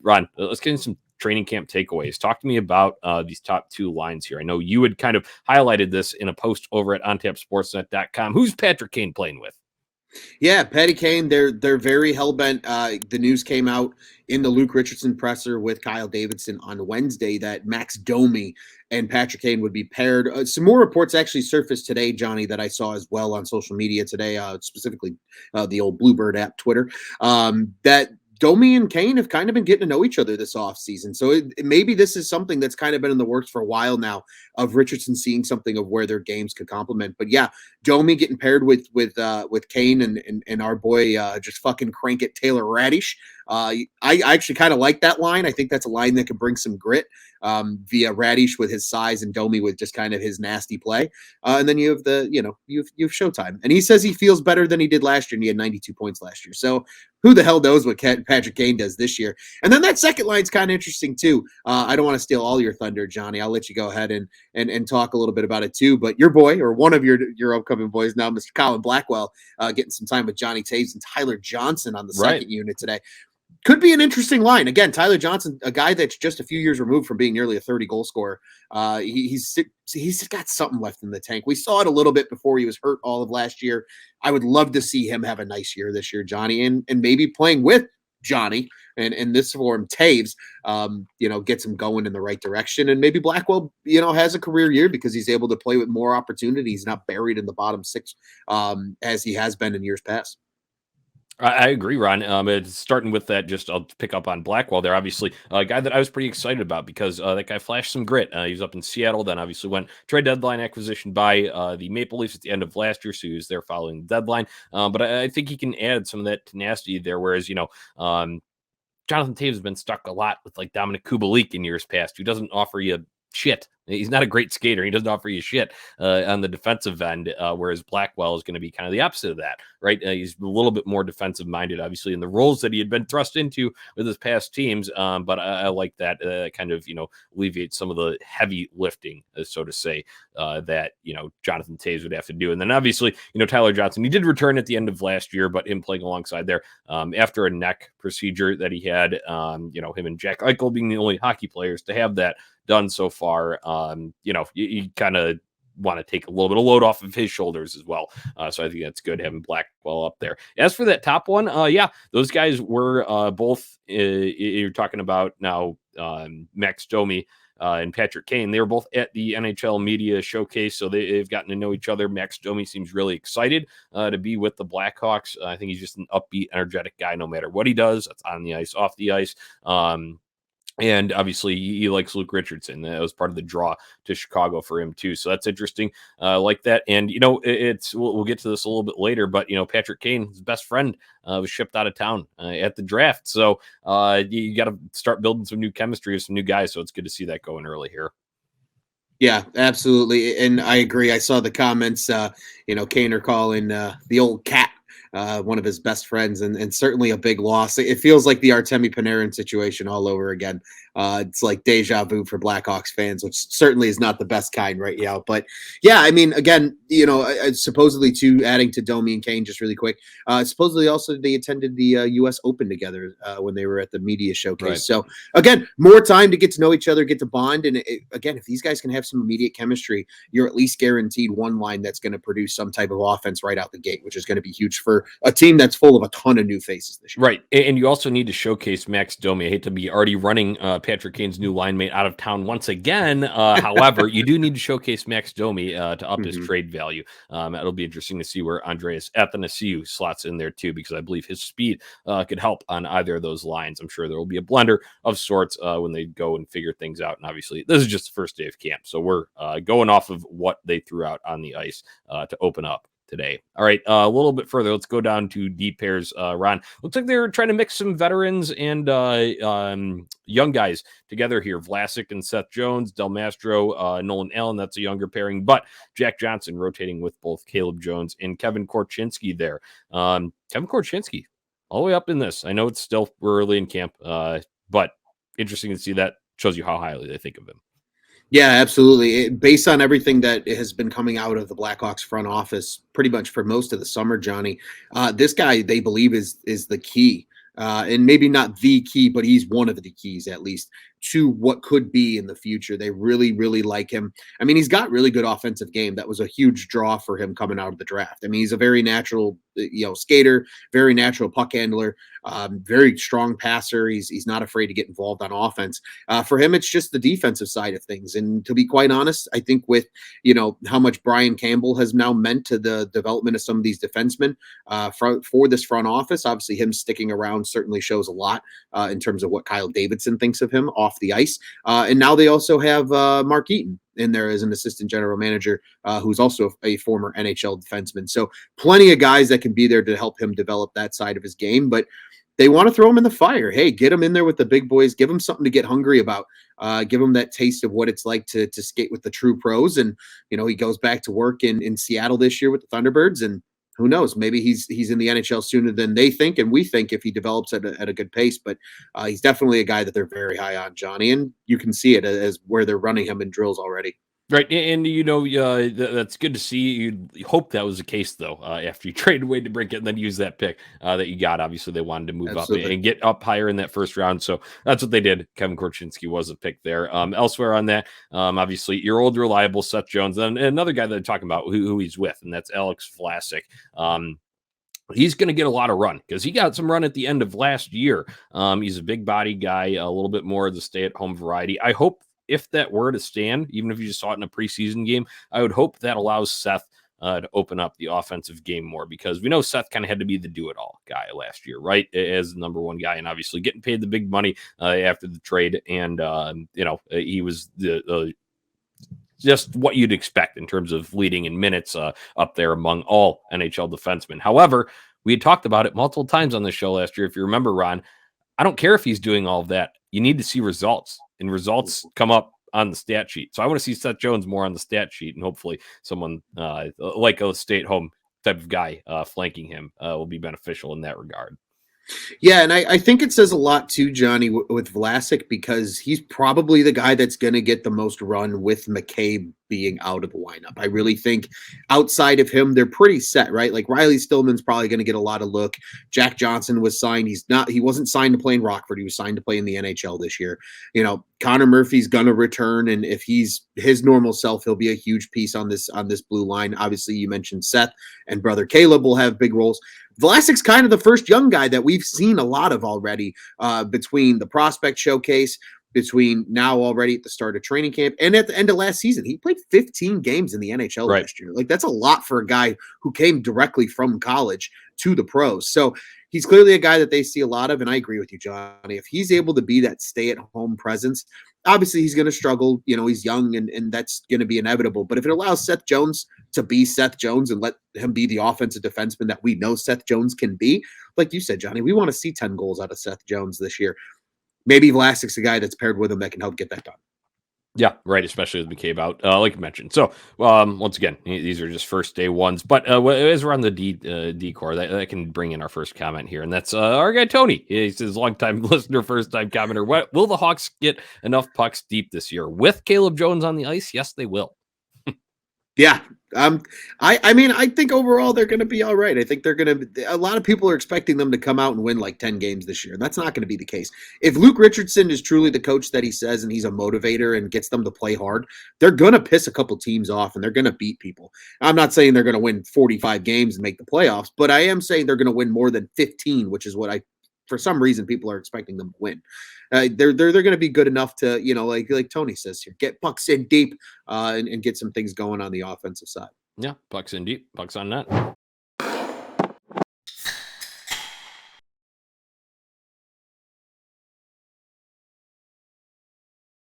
Ron, let's get into some training camp takeaways. Talk to me about these top two lines here. I know you had kind of highlighted this in a post over at ontapsportsnet.com. Who's Patrick Kane playing with? Yeah, Patty Kane, they're very hell-bent. The news came out in the Luke Richardson presser with Kyle Davidson on Wednesday that Max Domi and Patrick Kane would be paired. Some more reports actually surfaced today, Johnny, that I saw as well on social media today, specifically the old Bluebird app, Twitter, that Domi and Kane have kind of been getting to know each other this offseason. So maybe this is something that's kind of been in the works for a while now of Richardson seeing something of where their games could complement. But yeah, Domi getting paired with Kane and our boy just fucking crank it, Taylor Radish. I actually kind of like that line. I think that's a line that can bring some grit via Radish with his size and Domi with just kind of his nasty play. And then you have you have Showtime. And he says he feels better than he did last year, and he had 92 points last year. So who the hell knows what Patrick Kane does this year? And then that second line's kind of interesting too. I don't want to steal all your thunder, Johnny. I'll let you go ahead and talk a little bit about it too. But your boy, or one of your upcoming boys now, Mr. Colin Blackwell, getting some time with Johnny Taves and Tyler Johnson on the second unit today. Could be an interesting line. Again, Tyler Johnson, a guy that's just a few years removed from being nearly a 30-goal scorer. He's got something left in the tank. We saw it a little bit before he was hurt all of last year. I would love to see him have a nice year this year, Johnny, and maybe playing with Johnny and in this form, Taves, gets him going in the right direction. And maybe Blackwell, has a career year because he's able to play with more opportunities, not buried in the bottom six as he has been in years past. I agree, Ron. It's starting with that. I'll pick up on Blackwell there. Obviously, a guy that I was pretty excited about because that guy flashed some grit. He was up in Seattle, then obviously went trade deadline acquisition by the Maple Leafs at the end of last year, so he was there following the deadline. But I think he can add some of that tenacity there. Whereas, Jonathan Taves has been stuck a lot with like Dominic Kubalik in years past, who doesn't offer you shit. He's not a great skater. He doesn't offer you shit on the defensive end, whereas Blackwell is going to be kind of the opposite of that, right? He's a little bit more defensive-minded, obviously, in the roles that he had been thrust into with his past teams. But I like that kind of, alleviates some of the heavy lifting, so to say, that, Jonathan Taves would have to do. And then, obviously, Tyler Johnson, he did return at the end of last year, but him playing alongside there after a neck procedure that he had, him and Jack Eichel being the only hockey players to have that done so far. You kind of want to take a little bit of load off of his shoulders as well. So I think that's good having Blackwell up there. As for that top one, those guys were both, you're talking about now, Max Domi and Patrick Kane. They were both at the NHL Media Showcase, so they've gotten to know each other. Max Domi seems really excited to be with the Blackhawks. I think he's just an upbeat, energetic guy no matter what he does. That's on the ice, off the ice. And obviously, he likes Luke Richardson. That was part of the draw to Chicago for him, too. So that's interesting. Like that. And, we'll get to this a little bit later, but, Patrick Kane, his best friend, was shipped out of town at the draft. So you got to start building some new chemistry with some new guys. So it's good to see that going early here. Yeah, absolutely. And I agree. I saw the comments, Kaner calling the old cat one of his best friends, and certainly a big loss. It feels like the Artemi Panarin situation all over again. It's like deja vu for Blackhawks fans, which certainly is not the best kind right now. But yeah, I mean, again, supposedly too, adding to Domi and Kane just really quick, supposedly also they attended the U.S. Open together when they were at the media showcase. Right. So again, more time to get to know each other, get to bond. And again, if these guys can have some immediate chemistry, you're at least guaranteed one line that's going to produce some type of offense right out the gate, which is going to be huge for a team that's full of a ton of new faces this year. Right. And you also need to showcase Max Domi. I hate to be already running Patrick Kane's new line mate out of town once again. However, you do need to showcase Max Domi to up his trade value. It'll be interesting to see where Andreas Athanasiou slots in there too, because I believe his speed could help on either of those lines. I'm sure there will be a blender of sorts when they go and figure things out. And obviously, this is just the first day of camp. So we're going off of what they threw out on the ice to open up today. All right, a little bit further. Let's go down to deep pairs. Ron, looks like they're trying to mix some veterans and young guys together here. Vlasic and Seth Jones, Del Mastro, Nolan Allen. That's a younger pairing, but Jack Johnson rotating with both Caleb Jones and Kevin Korchinski there. Kevin Korchinski all the way up in this. I know it's still early in camp, but interesting to see that. Shows you how highly they think of him. Yeah, absolutely. Based on everything that has been coming out of the Blackhawks front office pretty much for most of the summer, Johnny, this guy they believe is the key and maybe not the key, but he's one of the keys at least to what could be in the future. They really, really like him. I mean, he's got really good offensive game. That was a huge draw for him coming out of the draft. I mean, he's a very natural, skater, very natural puck handler, very strong passer. He's not afraid to get involved on offense. For him, it's just the defensive side of things. And to be quite honest, I think with how much Brian Campbell has now meant to the development of some of these defensemen for this front office, obviously him sticking around certainly shows a lot in terms of what Kyle Davidson thinks of him off the ice. And now they also have Mark Eaton in there as an assistant general manager, who's also a former NHL defenseman. So plenty of guys that can be there to help him develop that side of his game. But they want to throw him in the fire. Hey, get him in there with the big boys. Give him something to get hungry about. Give him that taste of what it's like to skate with the true pros. And he goes back to work in Seattle this year with the Thunderbirds, and who knows? Maybe he's in the NHL sooner than they think and we think if he develops at a good pace. But he's definitely a guy that they're very high on, Johnny, and you can see it as where they're running him in drills already. Right, and that's good to see. You hope that was the case, though. After you traded away to bring it and then use that pick that you got, obviously they wanted to move Absolutely. up and get up higher in that first round, so that's what they did. Kevin Korchinski was a pick there. Elsewhere on that, obviously your old reliable Seth Jones, and another guy that they're talking about who he's with, and that's Alex Vlasic. He's going to get a lot of run because he got some run at the end of last year. He's a big body guy, a little bit more of the stay-at-home variety. I hope if that were to stand, even if you just saw it in a preseason game, I would hope that allows Seth to open up the offensive game more, because we know Seth kind of had to be the do-it-all guy last year, right? As the number one guy, and obviously getting paid the big money after the trade. And, he was just what you'd expect in terms of leading in minutes up there among all NHL defensemen. However, we had talked about it multiple times on the show last year. If you remember, Ron, I don't care if he's doing all of that. You need to see results, and results come up on the stat sheet. So I want to see Seth Jones more on the stat sheet, and hopefully someone like a stay-at-home type of guy flanking him will be beneficial in that regard. Yeah, and I think it says a lot too, Johnny, with Vlasic, because he's probably the guy that's going to get the most run with McCabe being out of the lineup. I really think outside of him, they're pretty set, right? Like Riley Stillman's probably going to get a lot of look. Jack Johnson was signed. He wasn't signed to play in Rockford. He was signed to play in the NHL this year. Connor Murphy's going to return, and if he's his normal self, he'll be a huge piece on this blue line. Obviously, you mentioned Seth and brother Caleb will have big roles. Vlasic's kind of the first young guy that we've seen a lot of already between the prospect showcase, between now already at the start of training camp, and at the end of last season. He played 15 games in the NHL last year. Like, that's a lot for a guy who came directly from college to the pros. So he's clearly a guy that they see a lot of, and I agree with you, Johnny. If he's able to be that stay-at-home presence, obviously he's going to struggle. He's young, and that's going to be inevitable. But if it allows Seth Jones to be Seth Jones and let him be the offensive defenseman that we know Seth Jones can be, like you said, Johnny, we want to see 10 goals out of Seth Jones this year. Maybe Vlasic's a guy that's paired with him that can help get that done. Yeah, right, especially with McCabe out, like you mentioned. So, once again, these are just first day ones. But as we're on the decor, that can bring in our first comment here, and that's our guy Tony. He says, long-time listener, first-time commenter. What will the Hawks get enough pucks deep this year with Caleb Jones on the ice? Yes, they will. Yeah. I think overall they're going to be all right. I think a lot of people are expecting them to come out and win like 10 games this year. That's not going to be the case. If Luke Richardson is truly the coach that he says, and he's a motivator and gets them to play hard, they're going to piss a couple teams off and they're going to beat people. I'm not saying they're going to win 45 games and make the playoffs, but I am saying they're going to win more than 15, which is what for some reason, people are expecting them to win. They're going to be good enough to, like Tony says here, get pucks in deep and get some things going on the offensive side. Yeah, pucks in deep, pucks on net.